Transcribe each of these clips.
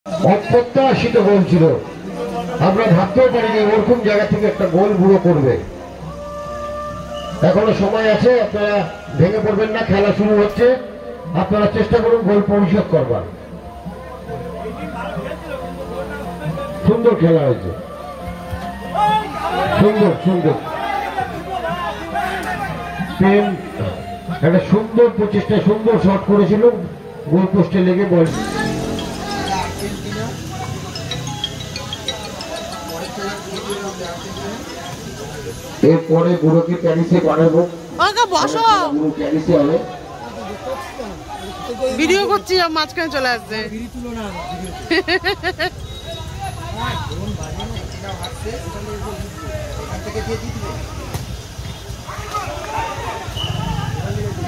অপ্রত্যাশিত গোল ছিল, আমরা ভাবতেও পারিনি ওরকম জায়গা থেকে একটা গোল বুড়ো করবে। এখনো সময় আছে, আপনারা ভেঙে পড়বেন না, খেলা শুরু হচ্ছে, আপনারা চেষ্টা করুন গোল পরিশোধ করবার। সুন্দর খেলা হয়েছে, সুন্দর সুন্দর স্পেন একটা সুন্দর প্রচেষ্টা, সুন্দর শট করেছিল, গোল পোস্টে লেগে বল। এরপরে বুড়োকে প্যারিসে বানাবো, বুড়ো প্যারিসে হবে। ভিডিও করছি, মাঝখানে চলে আসছে।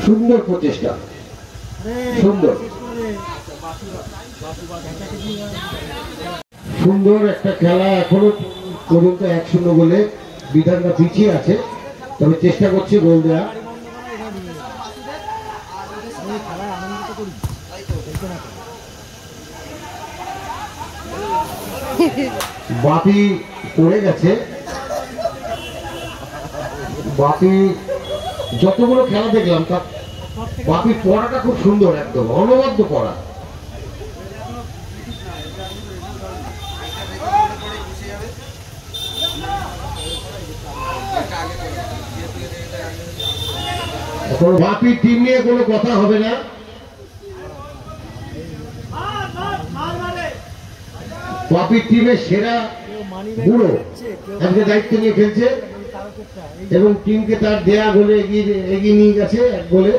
সুন্দর প্রচেষ্টা, সুন্দর সুন্দর একটা খেলা। এখনো পর্যন্ত 1-0 গোলে বিধানটা পিছিয়ে আছে, তবে চেষ্টা করছে গোল দেওয়া। বাপি পড়ে গেছে, বাপি যতগুলো খেলা দেখলাম তার বাপির পড়াটা খুব সুন্দর, একদম অনবদ্য পড়া। এখন বাপির টিম নিয়ে কোনো কথা হবে না, বাপির টিমের সেরা বুড়ো আজকে দায়িত্ব নিয়ে খেলছে এবং টিমকে তার দেয়া গোলে এগিয়ে নিয়ে গেছে 1 গোলে।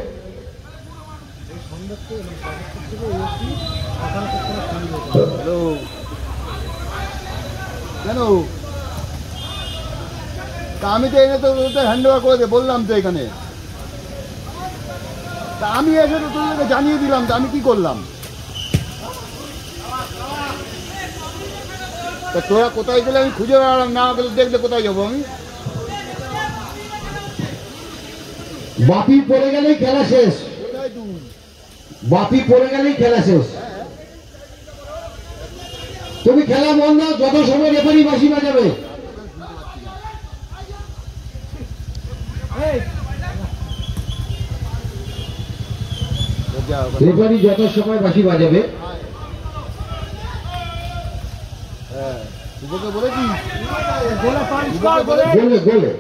কেন আমি তো এনে তো হ্যান্ড ওভার করে বললাম তো এখানে, তা আমি এসে তো তোদেরকে জানিয়ে দিলাম, তো আমি কি করলাম? তা তোরা কোথায় গেলে আমি খুঁজে বেড়ালাম, না গেলে দেখলে কোথায় যাবো আমি? বাপি পড়ে গেলেই খেলা শেষ, বাপি পড়ে গেলেই খেলা শেষ। তুমি খেলা বন্ধ, যত সময় রেফারি বাঁশি বাজাবে। রেফারি যত সময় বাঁশি বাজাবে। গোলে গোলে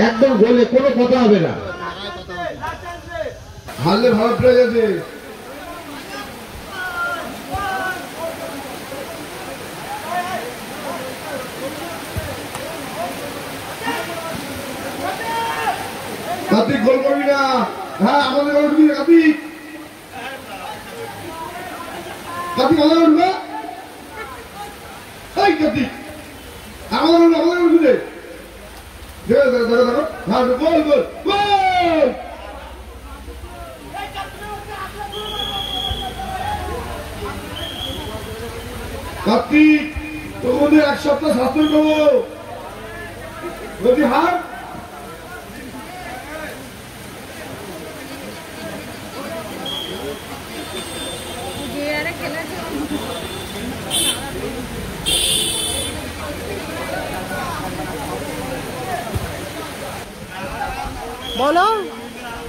একদম গোলে, কোনো কথা হবে না। হারলে ভালো প্লেয়ার আছে। কার্তিক গোল করবি না, হ্যাঁ আমাদের গোল করবি না কার্তিক, কার্তিক আমাদের উঠবে, এই কার্তিক আমাদের উঠবে, দেখো দেখো দেখো, হ্যাঁ গোল গোল গোল। কার্তিক তোমাদের 1 সপ্তাহ শাস্তি করবো, যদি হার বলো,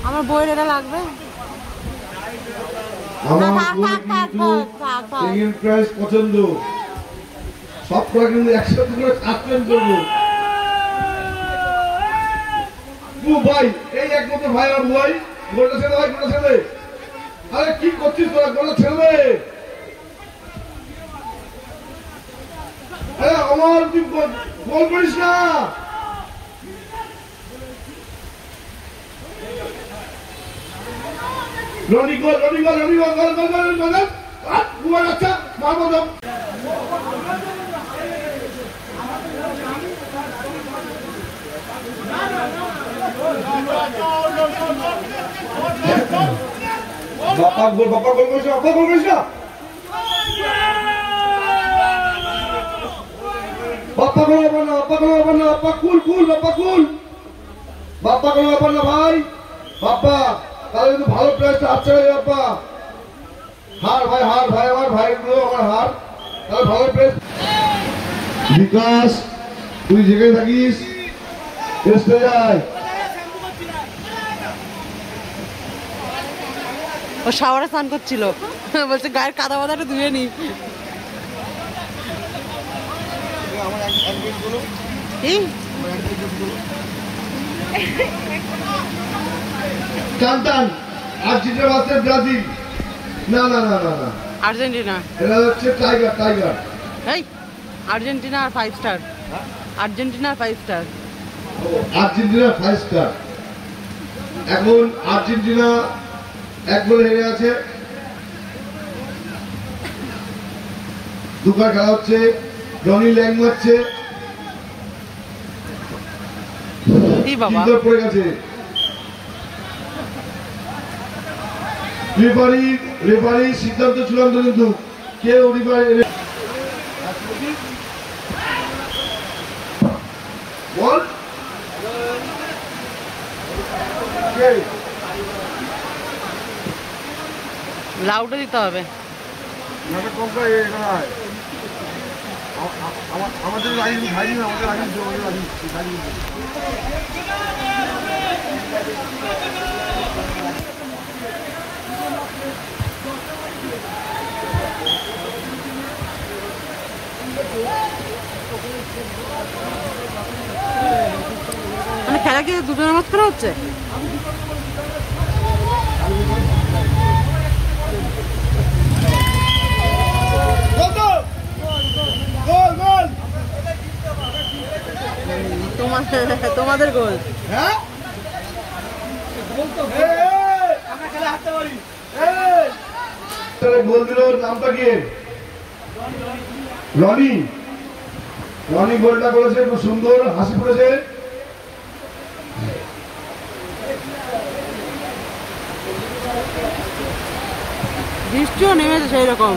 আমার বইয়ের এটা লাগবে। পছন্দ সব করা কিন্তু একসাথে করে সাসপেন্ড করবো। ভাই এই একমাত্র ভাই আর ভাই, গোলটা ছেড়ে ভাই, গোলটা ছেড়ে। আরে কি করছিস তোরা, গোলটা ছেড়ে দে। আরে আমার তুই গোল করিস না। রনি গোল, রনি গোল, রনি গোল, গোল গোল গোল গোল, গোল আচ্ছা মারবো তো। বাপ্পা গোল, বাপ্পা গোল করিস না, বাপ্পা গোল করিস না, বাপ্পা গোল হবে না, বাপ্পা গোল হবে না, বাপ্পা কুল কুল, বাপ্পা কুল, বাপ্পা গোল হবে না ভাই, বাপ্পা তাহলে কিন্তু ভালো প্লেয়ার আছে বাপ্পা। হার ভাই, হার ভাই, আমার ভাইগুলো, আমার হার। তাহলে ভালো প্রেস। বিকাশ, তুই যেখানে থাকিস টেস্টে যায়। ও শাওয়ারে স্নান করছিল, বলছে গায়ের কাদা বাদাটা ধুয়ে নি। কি? টান টান। Argentina versus Brazil. না না না না না, আর্জেন্টিনা। এরা হচ্ছে টাইগার, টাইগার। এই আর্জেন্টিনা আর 5 স্টার। আর্জেন্টিনা আর 5 স্টার। Argentina 5 star. এখন আর্জেন্টিনা 1 গোলে হেরে আছে। দুবার খেলা হচ্ছে, জনি ল্যাং মারছে, কি বাবা? কিপার পড়ে গেছে। রেফারি সিদ্ধান্ত চূড়ান্ত, কিন্তু কেউ বল লাউডে দিতে হবে। আমাদের মানে খেলা কি দুজনের মাঝখানে হচ্ছে? তোমাদের গোল। হ্যাঁ, গোল দিল। নামটা কি? রনি। রনি গোলটা করেছে, খুব সুন্দর হাসি পড়েছে। বৃষ্টিও নেমেছে সেই রকম।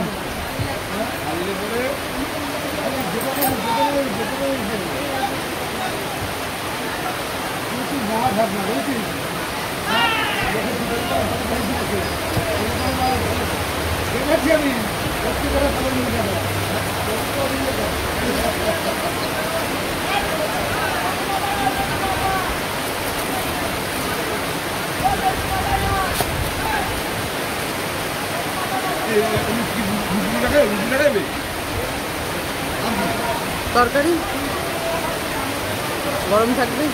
তরকারি গরম থাকবে।